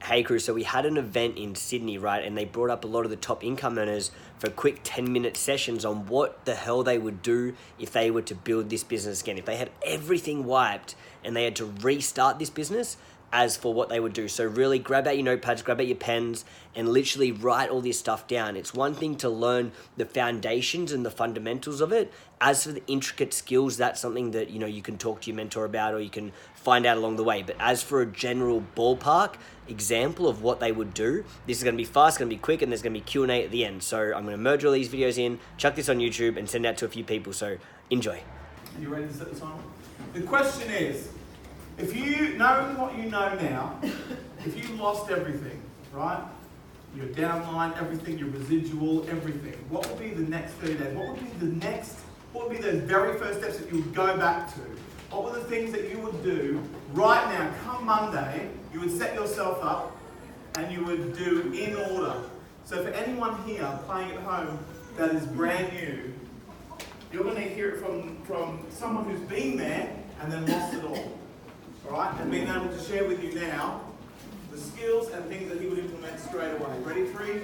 Hey crew, so we had an event in Sydney, right? And they brought up a lot of the top income earners for quick 10-minute sessions on what the hell they would do if they were to build this business again. If they had everything wiped and they had to restart this business, as for what they would do. So really grab out your notepads, grab out your pens, and literally write all this stuff down. It's one thing to learn the foundations and the fundamentals of it. As for the intricate skills, that's something that you can talk to your mentor about, or you can find out along the way. But as for a general ballpark example of what they would do, this is going to be fast, going to be quick, and there's going to be Q&A at the end. So I'm going to merge all these videos in, chuck this on YouTube, and send it out to a few people. So enjoy. Are you ready to set the timer? The question is, if you, knowing what you know now, if you lost everything, right? Your downline, everything, your residual, everything, what would be the next 30 days? What would be those very first steps that you would go back to? What were the things that you would do right now, come Monday, you would set yourself up and you would do in order. So for anyone here playing at home that is brand new, you're going to hear it from someone who's been there and then lost it all. Alright, and being able to share with you now the skills and things that he would implement straight away. Ready? 3,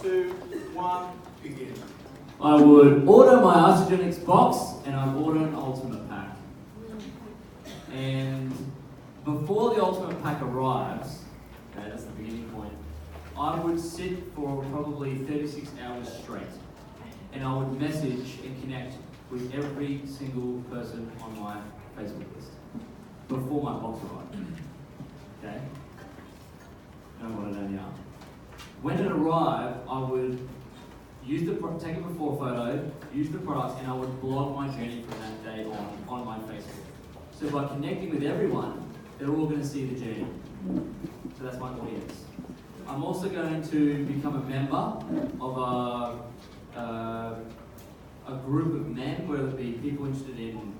2, 1, begin. I would order my Oxygenix box and I'd order an Ultimate Pack. And before the Ultimate Pack arrives, okay, that's the beginning point, I would sit for probably 36 hours straight. And I would message and connect with every single person on my Facebook list before my box arrived. Okay? Know what I know now. When it arrived, I would take a before photo, use the products, and I would blog my journey from that day on my Facebook. So by connecting with everyone, they're all going to see the journey. So that's my audience. I'm also going to become a member of a group of men, whether it be people interested in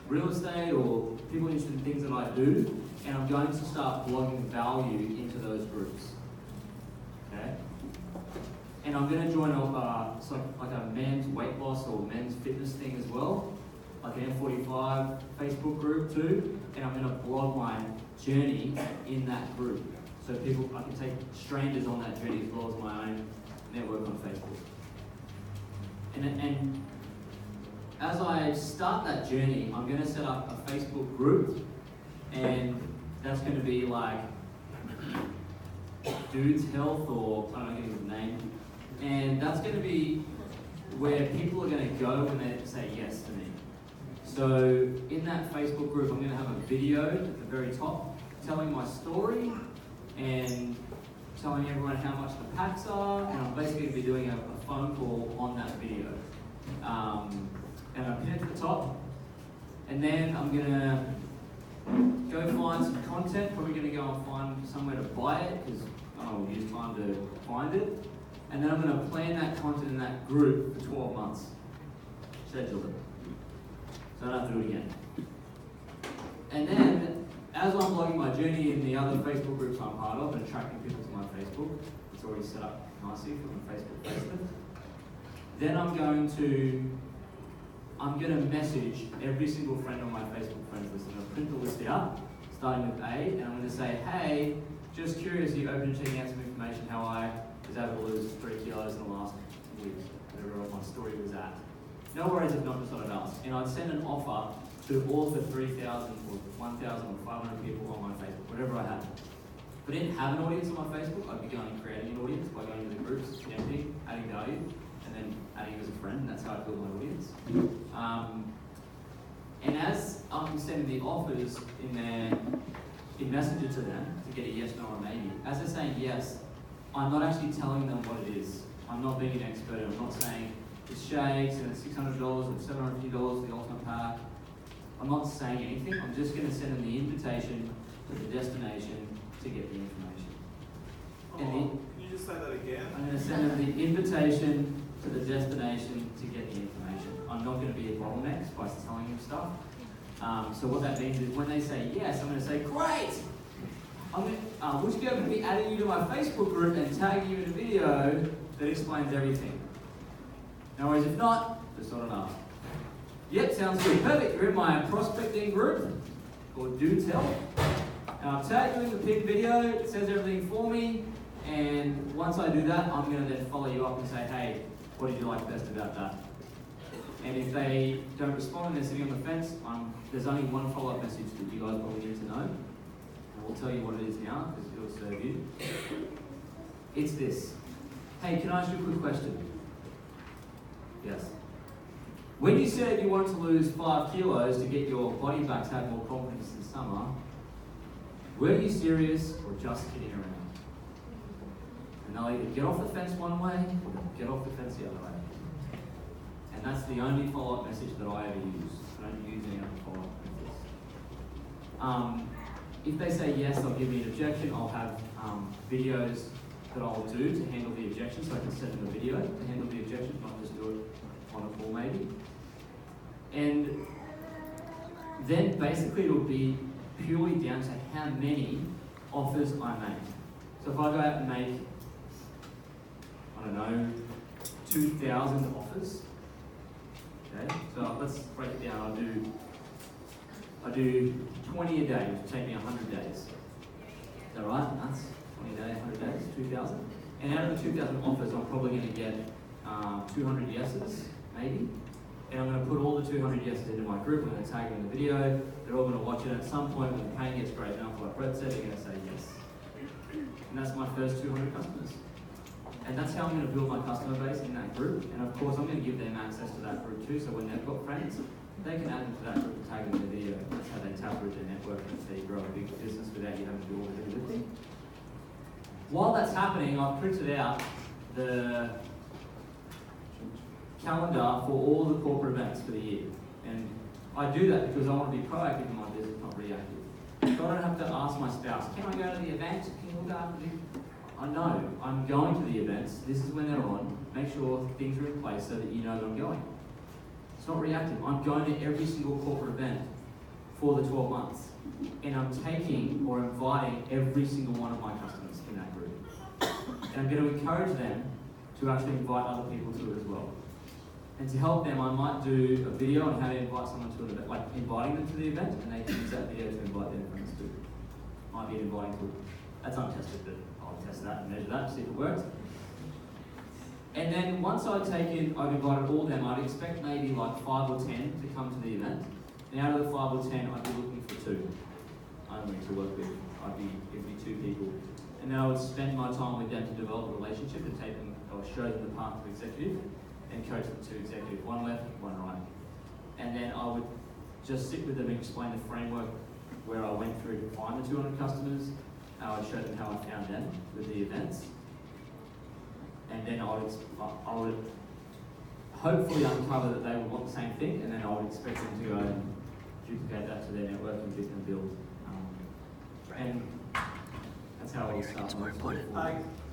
real estate or people interested in things that I do, and I'm going to start blogging value into those groups. Okay? And I'm going to join it's like a men's weight loss or men's fitness thing as well, like an M45 Facebook group too, and I'm going to blog my journey in that group. So I can take strangers on that journey as well as my own network on Facebook. And as I start that journey, I'm going to set up a Facebook group, and that's going to be like Dude's Health, or I don't know, give it a name. And that's going to be where people are going to go when they say yes to me. So in that Facebook group, I'm going to have a video at the very top telling my story and telling everyone how much the packs are, and I'm basically going to be doing a phone call on that video. And I pin it to the top, and then I'm going to go find some content, probably going to go and find somewhere to buy it, because I don't know, we'll use time to find it. And then I'm going to plan that content in that group for 12 months. Schedule it. So I don't have to do it again. And then, as I'm blogging my journey in the other Facebook groups I'm part of and attracting people to my Facebook, it's already set up nicely for my Facebook placement. Then I'm going to message every single friend on my Facebook friends list. I'm going to print the list out, starting with A, and I'm going to say, hey, just curious, are you open to checking out some information how I was able to lose 3 kilos in the last week, whatever my story was at. No worries if not, just what I've asked. And I'd send an offer to all the 3,000 or 1,000 or 500 people on my Facebook, whatever I had. If I didn't have an audience on my Facebook, I'd be going and creating an audience by going into the groups, connecting, adding value, and then adding you as a friend, and that's how I build my audience. And as I'm sending the offers in Messenger to them to get a yes, no, or maybe, as they're saying yes, I'm not actually telling them what it is. I'm not being an expert. I'm not saying it's shakes and it's $600 or $750 for the Ultimate Pack. I'm not saying anything. I'm just going to send them the invitation to the destination to get the information. Can you just say that again? I'm going to send them the invitation to the destination to get the information. I'm not going to be a bottleneck by telling them stuff. So what that means is when they say yes, I'm going to say, great! Would you be able to be adding you to my Facebook group and tagging you in a video that explains everything? No worries, if not, just sort of ask. Yep, sounds good. Perfect. You're in my prospecting group called Dude's Health. And I'll tag you in the pinned video, it says everything for me, and once I do that, I'm going to then follow you up and say, hey, what did you like best about that? And if they don't respond and they're sitting on the fence, there's only one follow-up message that you guys probably need to know. And we'll tell you what it is now, because it'll serve you. It's this. Hey, can I ask you a quick question? Yes. When you said you wanted to lose 5 kilos to get your body back to have more confidence in summer, were you serious or just kidding around? And they'll either get off the fence one way or get off the fence the other way. And that's the only follow-up message that I ever use. I don't use any other follow-up messages. If they say yes, they'll give me an objection. I'll have videos that I'll do to handle the objection, so I can send them a video to handle the objection, not just do it on a call maybe. And then basically it'll be purely down to how many offers I make. So if I go out and make, I don't know, 2,000 offers, okay, so let's break it down. I do 20 a day, which will take me 100 days. Is that right? That's 20 a day, 100 days, 2,000. And out of the 2,000 offers, I'm probably going to get 200 yeses, maybe. And I'm going to put all the 200 yeses into my group. I'm going to tag them in the video. They're all going to watch it. At some point, when the pain gets great enough, like Brett said, they're going to say yes. And that's my first 200 customers. And that's how I'm going to build my customer base in that group. And of course, I'm going to give them access to that group too. So when they've got friends, they can add them to that group and tag them in the video. That's how they tap into their network and that's how you grow a big business without you having to do all the heavy lifting. While that's happening, I've printed out the calendar for all the corporate events for the year. And I do that because I want to be proactive in my business, not reactive. So I don't have to ask my spouse, can I go to the event? Can you look after me? I know I'm going to the events. This is when they're on. Make sure things are in place so that you know that I'm going. It's not reactive. I'm going to every single corporate event for the 12 months. And I'm taking or inviting every single one of my customers in that group. And I'm going to encourage them to actually invite other people to it as well. And to help them, I might do a video on how to invite someone to an event, like inviting them to the event, and they can use that video to invite their friends to. Might be an inviting tool. That's untested, but I'll test that and measure that, see if it works. And then once I've invited all of them, I'd expect maybe like 5 or 10 to come to the event. And out of the 5 or 10, I'd be looking for 2 only to work with. It'd be 2 people. And then I would spend my time with them to develop a relationship and take them, or show them the path to executive and coach them to executive, 1 left, 1 right. And then I would just sit with them and explain the framework where I went through to find the 200 customers. I would show them how I found them with the events. And then I would hopefully uncover that they would want the same thing, and then I would expect them to go and duplicate that to their network and get them build. And that's how it all starts.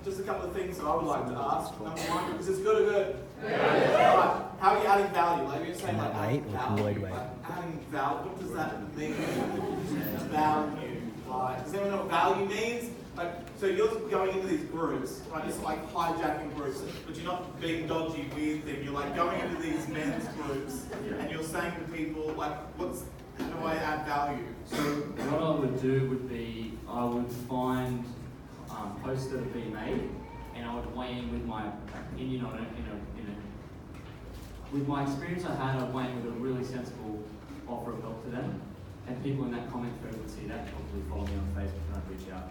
Just a couple of things that I would like to ask. Number one, is this good or good? Yeah. Right. How are you adding value? Like you're saying, like adding value. Like adding value. What does that mean? Value. Like, does anyone know what value means? Like, so you're going into these groups, right? It's like hijacking groups, but you're not being dodgy, weird thing. You're like going into these men's groups, and you're saying to people, like, how do I add value? So what I would do would be, I would find posts that have been made, and I would weigh in with my opinion on it. With my experience I had, I'd weigh in with a really sensible offer of help to them, and people in that comment thread would see that and probably follow me on Facebook and I'd reach out.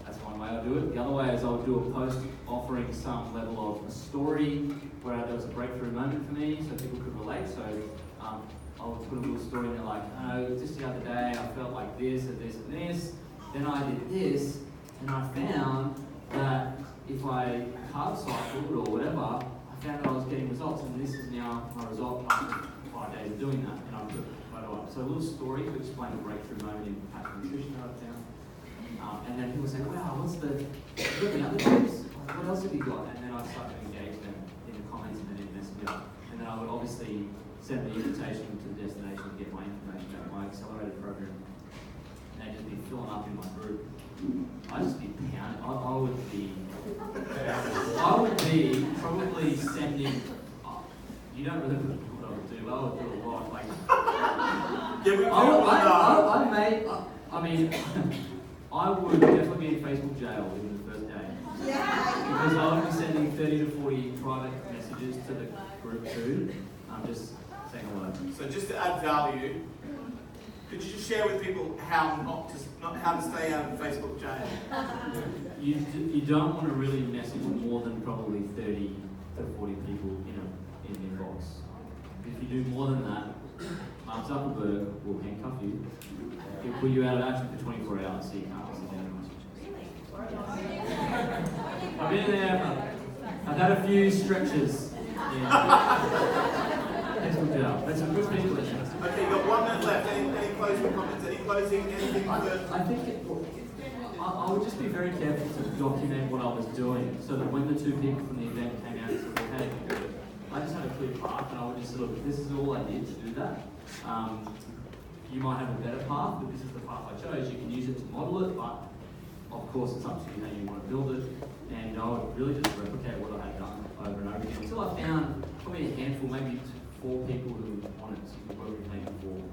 That's one way I'll do it. The other way is I would do a post offering some level of a story where there was a breakthrough moment for me so people could relate. So I would put a little story in there like, oh, just the other day I felt like this and this and this, then I did this, and I found that if I carb cycled or whatever, I found that I was getting results, and this is now my result after 5 days of doing that, and I'm good. So a little story to explain the breakthrough moment in pattern nutrition that I've found. And then people say, wow, what's the other tips? What else have you got? And then I'd start to engage them in the comments and then in Messenger. And then I would obviously send the invitation to the destination to get my information about my accelerated program. And they'd just be filling up in my group. I'd just be pounding. I would be probably sending, you don't really know what I would do. I would do a lot. Like, I would definitely be in Facebook jail within the first day. Because I would be sending 30 to 40 private messages to the group too. I'm just saying hello. So just to add value, could you just share with people how to stay out of Facebook jail? You don't want to really message more than probably 30 to 40 people in an inbox. If you do more than that, Mark Zuckerberg will handcuff you. He'll put you out of action for 24 hours so you can't send any messages. I've been there. I've had a few stretches. Facebook jail. There's some good people in there. Okay, you've got 1 minute left. Any closing comments? Anything I think I would just be very careful to document what I was doing, so that when the two people from the event came out and said, hey, I just had a clear path, and I would just say, look, this is all I did to do that. You might have a better path, but this is the path I chose. You can use it to model it, but of course it's up to you how you want to build it. And I would really just replicate what I had done over and over again until I found probably a handful, maybe 4 people who wanted to work with me before.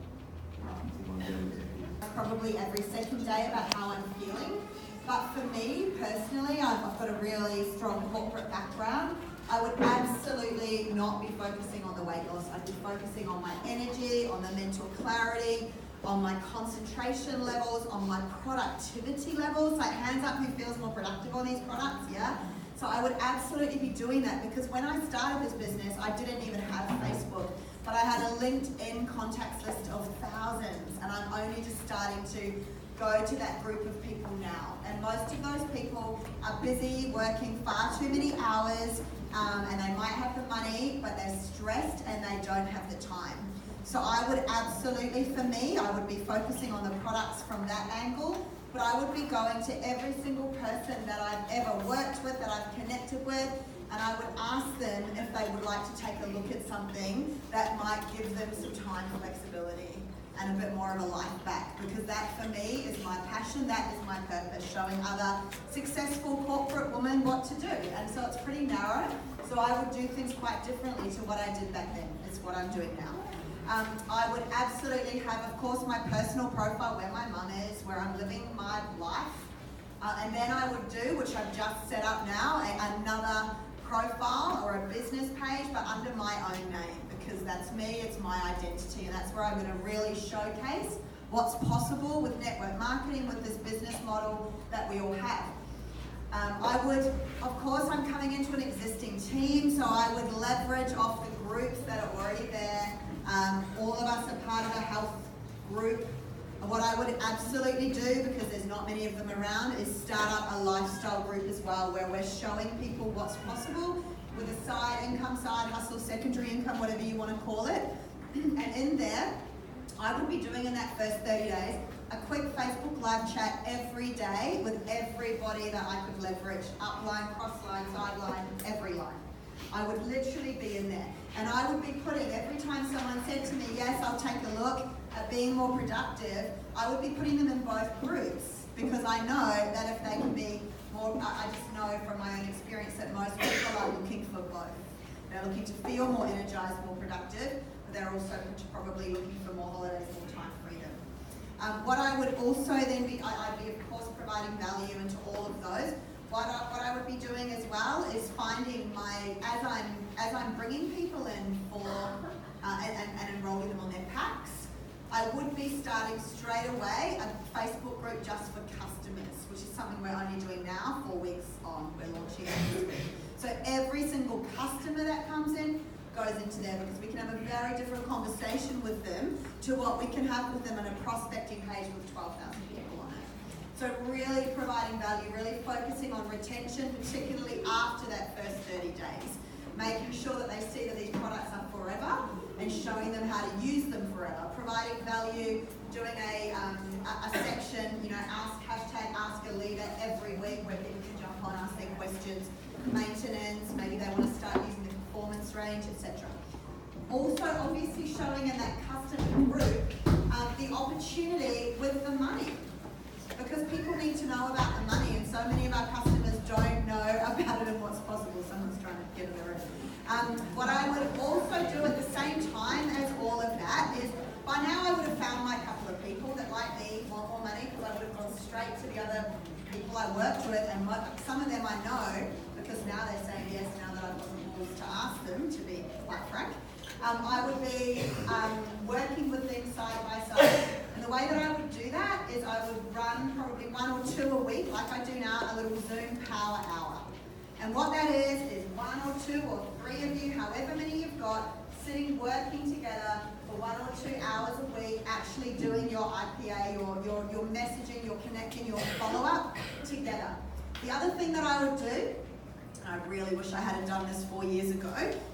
Probably every second day about how I'm feeling. But for me personally, I've got a really strong corporate background. I would absolutely not be focusing on the weight loss. I'd be focusing on my energy, on the mental clarity, on my concentration levels, on my productivity levels. Like, hands up who feels more productive on these products, yeah? So I would absolutely be doing that, because when I started this business, I didn't even have Facebook, but I had a LinkedIn contacts list of thousands, and I'm only just starting to go to that group of people now. And most of those people are busy working far too many hours, and they might have the money, but they're stressed and they don't have the time. So I would absolutely, for me, I would be focusing on the products from that angle, but I would be going to every single person that I've ever worked with, that I've connected with, and I would ask them if they would like to take a look at something that might give them some time flexibility and a bit more of a life back, because that for me is my passion, that is my purpose, showing other successful corporate women what to do. And so it's pretty narrow, so I would do things quite differently to what I did back then. It's what I'm doing now. I would absolutely have, of course, my personal profile where my mum is, where I'm living my life. And then I would do, which I've just set up now, another profile or a business page, but under my own name, because that's me, it's my identity, and that's where I'm going to really showcase what's possible with network marketing, with this business model that we all have. I would, of course, I'm coming into an existing team, so I would leverage off the groups that are already there. All of us are part of a health group. What I would absolutely do, because there's not many of them around, is start up a lifestyle group as well, where we're showing people what's possible with a side income, side hustle, secondary income, whatever you want to call it. And in there, I would be doing in that first 30 days a quick Facebook live chat every day with everybody that I could leverage, upline, crossline, sideline, every line. I would literally be in there. And I would be putting, every time someone said to me, yes, I'll take a look at being more productive, I would be putting them in both groups, because I know that if they can be more, I just know from my own experience that most people are looking for both. They're looking to feel more energized, more productive, but they're also probably looking for more holidays, more time freedom. What I would also then be, I'd be of course providing value into all of those. What I would be doing as well is finding my, as I'm bringing people in for, and enrolling them on their packs, I would be starting straight away a Facebook group just for customers, which is something we're only doing now, 4 weeks on, we're launching it this week. So every single customer that comes in goes into there, because we can have a very different conversation with them to what we can have with them on a prospecting page with 12,000 people on it. So really providing value, really focusing on retention, particularly after that first 30 days. Making sure that they see that these products are forever and showing them how to use them forever. Providing value, doing a section, ask a leader every week where people can jump on, ask their questions, maintenance, maybe they want to start using the performance range, etc. Also, obviously showing in that customer group the opportunity with the money. Because people need to know about the money, and so many of our customers don't know about it and what's possible. Someone's trying to get in the room. What I would also do at the same time as all of that is, by now I would have found my couple of people that, like me, want more money, because I would have gone straight to the other people I worked with, and some of them I know, because now they're saying yes, now that I've got the balls to ask them, to be quite frank. I would be working with them side by side. And the way that I would do that is I would run probably 1 or 2 a week, like I do now, a little Zoom power hour. And what that is 1 or 2 or 3 of you, however many you've got, sitting, working together for 1 or 2 hours a week, actually doing your IPA, your messaging, your connecting, your follow-up together. The other thing that I would do, I really wish I had done this 4 years ago,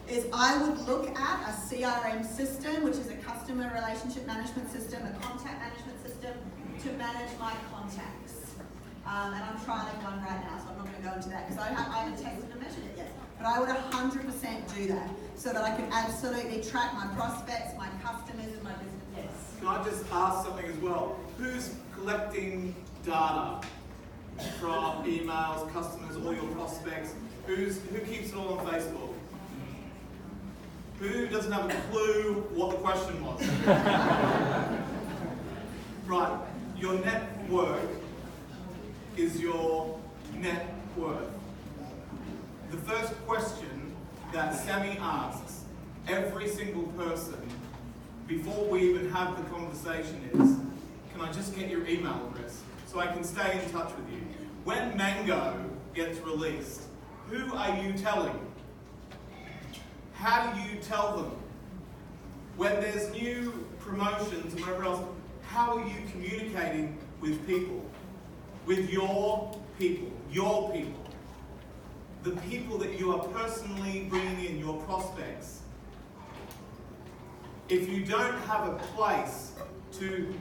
is I would look at a CRM system, which is a customer relationship management system, a contact management system, to manage my contacts. And I'm trialing one right now, so I'm not going to go into that because I haven't tested and measured it yet. But I would 100% do that so that I could absolutely track my prospects, my customers, and my business. Yes. Can I just ask something as well? Who's collecting data from emails, customers, all your prospects? Who keeps it all on Facebook? Who doesn't have a clue what the question was? Right, your network is your net worth. The first question that Sammy asks every single person before we even have the conversation is, can I just get your email address so I can stay in touch with you? When Mango gets released, who are you telling? How do you tell them? When there's new promotions and whatever else, how are you communicating with people? With your people, the people that you are personally bringing in, your prospects. If you don't have a place to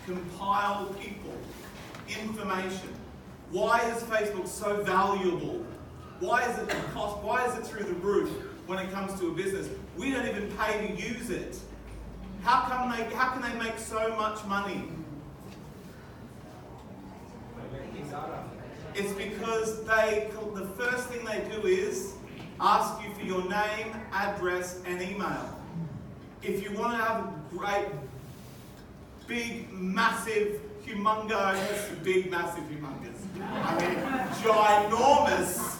compile people, information, why is Facebook so valuable? Why is it the cost? Why is it through the roof when it comes to a business? We don't even pay to use it. How can they make so much money? It's because the first thing they do is ask you for your name, address, and email. If you want to have a great, big, massive, big, massive, humongous, ginormous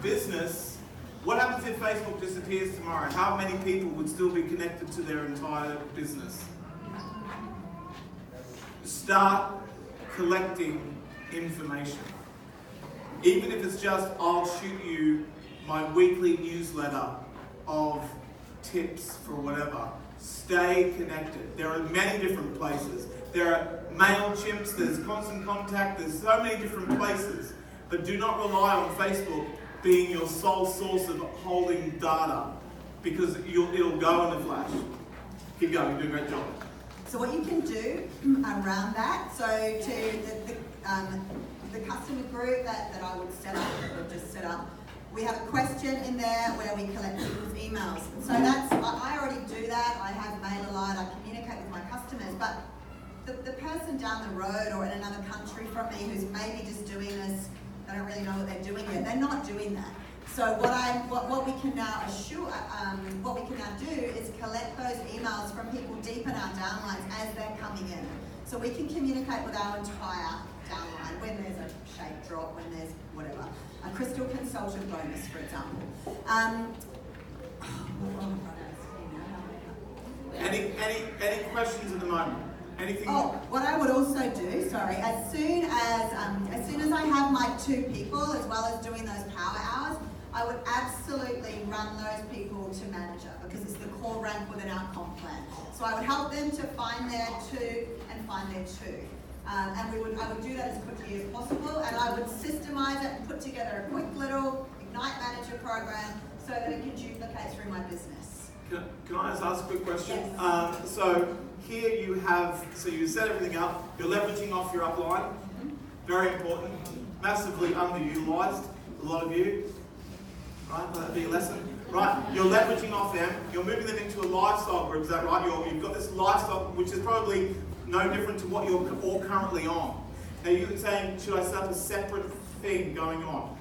business, what happens if Facebook disappears tomorrow? How many people would still be connected to their entire business? Start collecting information. Even if it's just, I'll shoot you my weekly newsletter of tips for whatever. Stay connected. There are many different places. There are MailChimps, there's Constant Contact, there's so many different places. But do not rely on Facebook being your sole source of holding data, because it'll go in a flash. Keep going, you're doing a great job. So what you can do around that, so to the customer group that I would set up, or just set up, we have a question in there where we collect people's emails. So I already do that. I have MailerLite, I communicate with my customers, but the person down the road or in another country from me who's maybe just doing this, they don't really know what they're doing yet, they're not doing that. So what we can now do is collect those emails from people deep in our downlines as they're coming in. So we can communicate with our entire downline when there's a shake drop, when there's whatever. A crystal consultant bonus, for example. Any questions at the moment? Anything? Oh, what I would also do, sorry, as soon as I have my 2 people, as well as doing those power hours, I would absolutely run those people to manager, because it's the core rank within our comp plan. So I would help them to find their 2 and find their 2. And I would do that as quickly as possible, and I would systemize it and put together a quick little Ignite Manager program so that it can duplicate through my business. Can I just ask a quick question? Yes. So here you set everything up, you're leveraging off your upline, very important, massively underutilized, a lot of you, right, that'd be a lesson. Right, you're leveraging off them, you're moving them into a lifestyle group, is that right? You've got this lifestyle, which is probably no different to what you're all currently on. Now you're saying, should I set up a separate thing going on?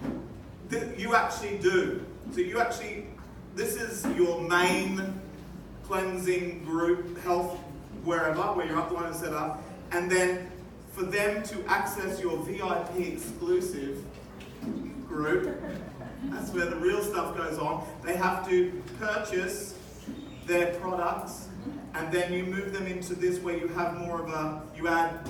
You actually do. So this is your main cleansing group, health, wherever, where your upline is set up. And then for them to access your VIP exclusive group, that's where the real stuff goes on, they have to purchase their products, and then you move them into this where you have more of a, you add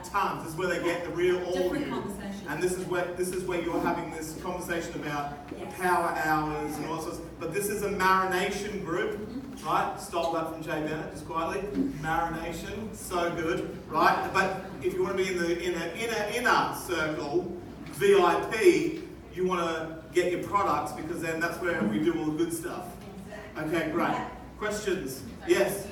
tons. This is where they get the real all Different you. conversation. And this is where you're having this conversation about power hours and all sorts. But this is a marination group, right? Stole that from Jay Bennett, just quietly. Marination, so good, right? But if you want to be in the inner circle, VIP, you want to get your products, because then that's where we do all the good stuff. Okay, great. Questions? Yes.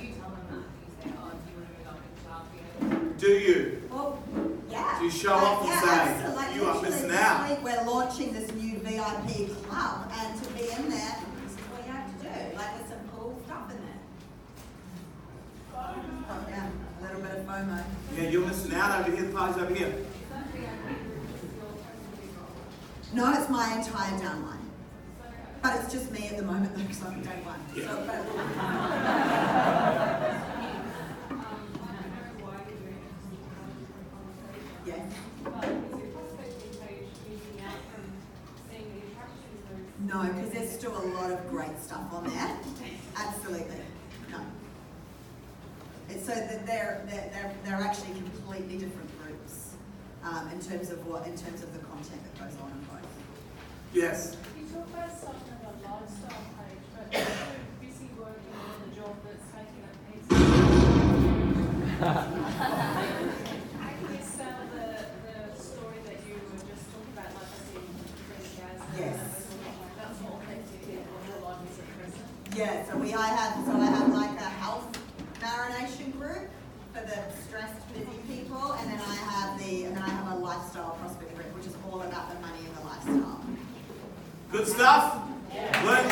Do you? Well, yeah. Do you show up and say, absolutely. Like, you are literally missing this out? week we're launching this new VIP club, and to be in there, this is what you have to do. Like, there's some cool stuff in there. Oh, yeah, a little bit of FOMO. Yeah, you're missing out over here. The party's over here. No, it's my entire downline. But it's just me at the moment, though, because I'm day one. Yeah. So, but yeah. No, because there's still a lot of great stuff on there. Absolutely. No. It's so that they're actually completely different groups in terms of the content that goes on in both. Yes. You talk about something of a lifestyle page, but if you're busy working on a job that's taking up heaps of how can you sell the story that you were just talking about, like I see friend guys? Yes. That's all connected in your life as a person. Yeah, I have like a health marination group for the stressed, busy people, and then I have a lifestyle prospect group, which is all about the money and the lifestyle. Good stuff? Learn